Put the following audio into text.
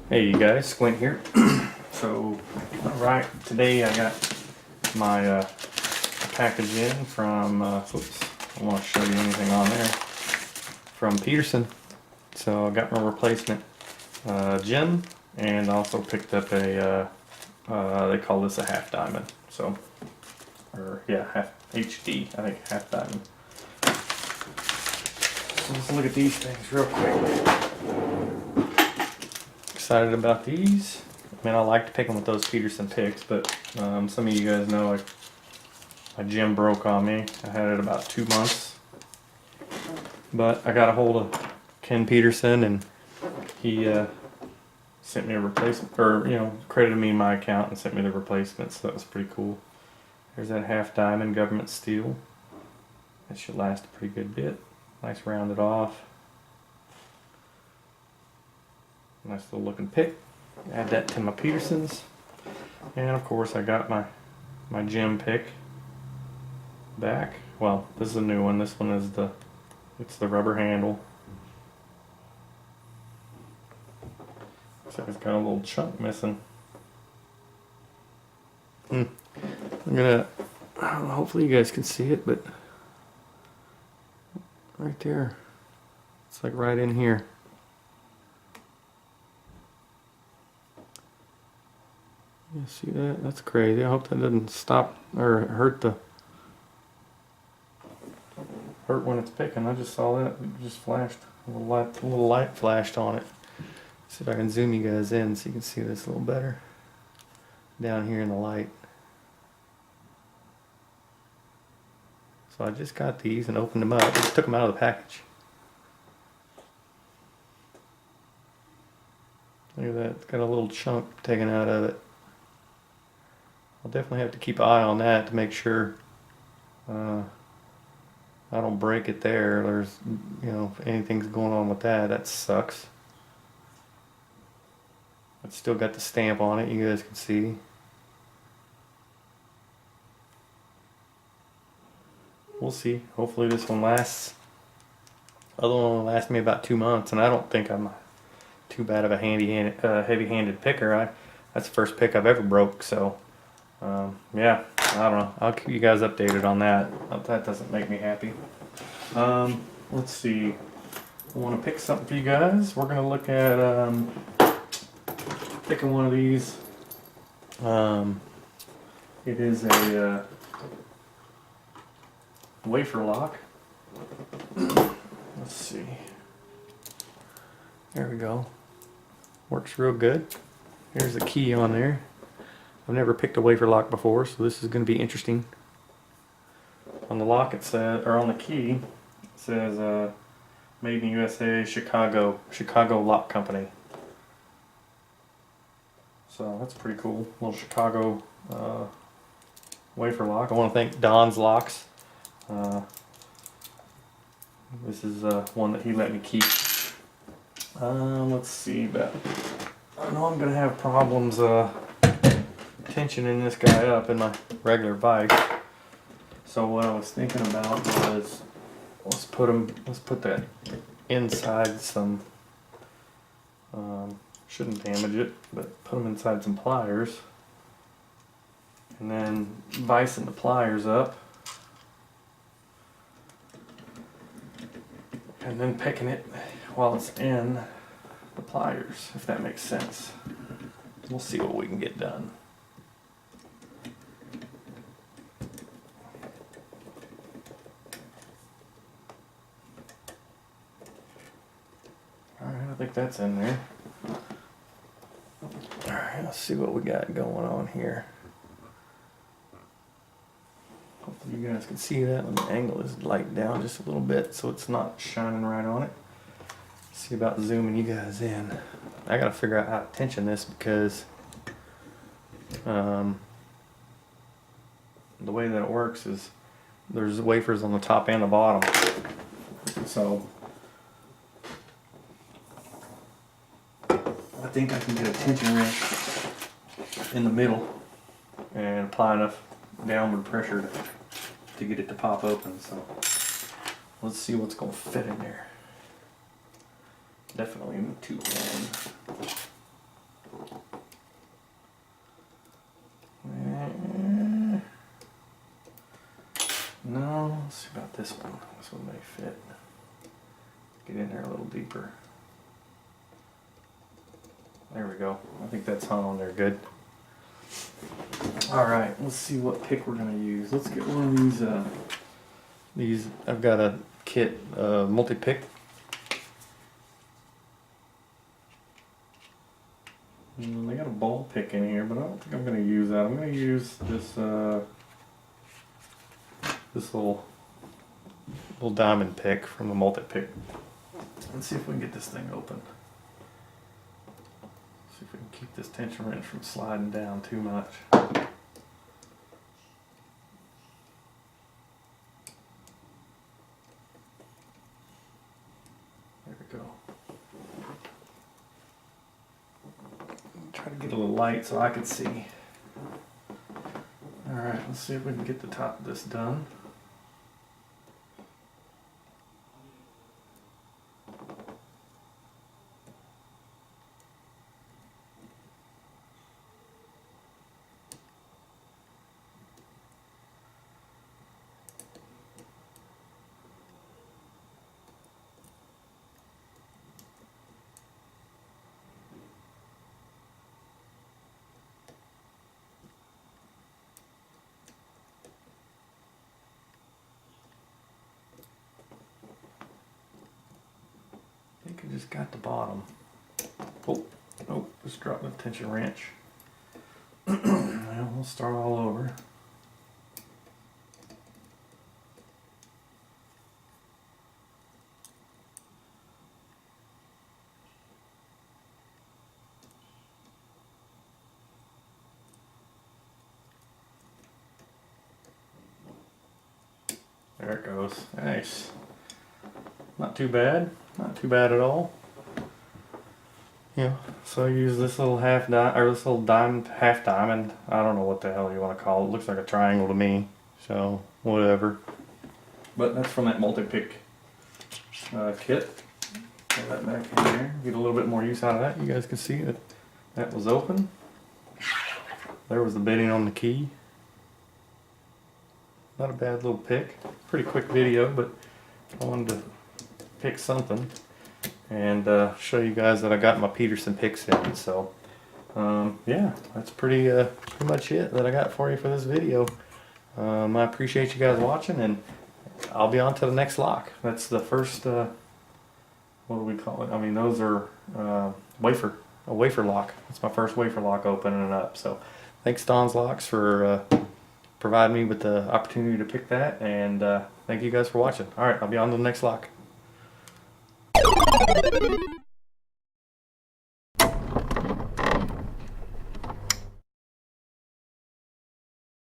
Hey you guys, Squint here. So, alright, today I got my package in from, oops, I want to show you anything on there, from Peterson. So I got my replacement gem, and also picked up a, they call this a half diamond. So, or yeah, half HD, I think half diamond. So let's look at these things real quick. Excited about these. I mean, I like to pick them with those Peterson picks, but some of you guys know my gem broke on me. I had it about 2 months, but I got a hold of Ken Peterson, and he sent me a replacement, or credited me my account and sent me the replacement. So that was pretty cool. There's that half diamond government steel. That should last a pretty good bit. Nice rounded off. Nice little looking pick. Add that to my Petersons. And of course I got my gem pick back. Well, this is a new one. This one is it's the rubber handle. So it's got a little chunk missing. I'm gonna, I don't know, hopefully you guys can see it, but right there. It's like right in here. You see that? That's crazy. I hope that doesn't stop or hurt when it's picking. I just saw that. It just flashed. A little light flashed on it. See if I can zoom you guys in so you can see this a little better. Down here in the light. So I just got these and opened them up. I just took them out of the package. Look at that. It's got a little chunk taken out of it. I'll definitely have to keep an eye on that to make sure I don't break it there. There's, if anything's going on with that, that sucks. It's still got the stamp on it, you guys can see. We'll see. Hopefully this one lasts. Other one will last me about 2 months, and I don't think I'm too bad of a heavy-handed picker. That's the first pick I've ever broke, so. Yeah, I don't know. I'll keep you guys updated on that. That doesn't make me happy. Let's see. I want to pick something for you guys. We're going to look at picking one of these. It is a Wafer Lock. Let's see. There we go. Works real good. Here's the key on there. I've never picked a wafer lock before, so this is going to be interesting. On the lock it says, or on the key, it says Made in USA, Chicago Lock Company. So that's pretty cool. Little Chicago wafer lock. I want to thank Don's Locks. This is one that he let me keep. Let's see, but I know I'm going to have problems tensioning this guy up in my regular bike. So what I was thinking about was let's put that inside some shouldn't damage it, but put them inside some pliers, and then vicing the pliers up, and then picking it while it's in the pliers, if that makes sense. We'll see what we can get done. Alright, I think that's in there. Alright, let's see what we got going on here. Hopefully you guys can see that. Let me angle this light down just a little bit so it's not shining right on it. See about zooming you guys in. I gotta figure out how to tension this because the way that it works is there's wafers on the top and the bottom. So I think I can get a tension wrench in the middle and apply enough downward pressure to get it to pop open. So let's see what's going to fit in there. Definitely in the 2-1. this one. This one may fit. Get in there a little deeper. There we go. I think that's hung on there good. Alright, let's see what pick we're going to use. Let's get one of these, I've got a kit, multi-pick. They got a ball pick in here, but I don't think I'm going to use that. I'm going to use this, this little diamond pick from the multi-pick. Let's see if we can get this thing open. See if we can keep this tension wrench from sliding down too much. There we go. Try to get a little light so I can see. Alright, let's see if we can get the top of this done. I think I just got the bottom. Oh, just dropped the tension wrench. Well, we'll start all over. There it goes. Nice. Not too bad. Not too bad at all. Yeah. So I use this little half diamond. I don't know what the hell you want to call it. Looks like a triangle to me. So whatever. But that's from that multi-pick kit. Put that back in there. Get a little bit more use out of that. You guys can see that that was open. There was the bitting on the key. Not a bad little pick. Pretty quick video, but I wanted to pick something and show you guys that I got my Peterson picks in. So yeah, that's pretty much it that I got for you for this video. I appreciate you guys watching, and I'll be on to the next lock. That's the first what do we call it? I mean, those are a wafer lock. It's my first wafer lock opening up. So thanks Don's Locks for providing me with the opportunity to pick that, and thank you guys for watching. Alright, I'll be on to the next lock.